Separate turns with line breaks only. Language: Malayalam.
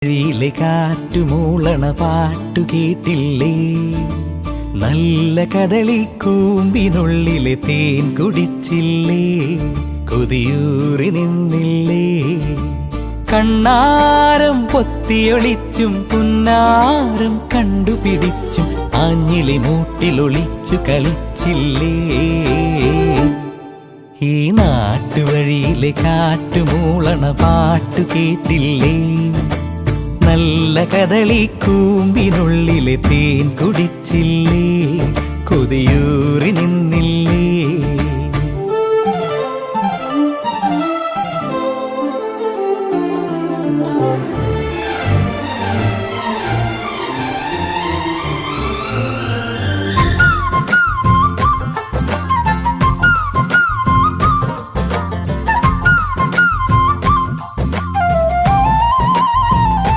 ിലെ കാറ്റുമൂളണ പാട്ടു കേട്ടില്ലേ, നല്ല കദളിക്കൂമ്പിനുള്ളിലെ തേൻ കുടിച്ചില്ലേ, കൊതിയൂറി നിന്നില്ലേ. കണ്ണാരം പൊത്തിയൊളിച്ചും പുന്നാരം കണ്ടുപിടിച്ചും ആഞ്ഞിലി മൂട്ടിലൊളിച്ചു കളിച്ചില്ലേ. ഈ നാട്ടുവഴിയിലെ കാറ്റുമൂളണ പാട്ടു കേട്ടില്ലേ, നല്ല കദളിക്കൂമ്പിനുള്ളിലെ തേൻ കുടിച്ചില്ലേ, കൊതിയൂറി നിന്നില്ലേ.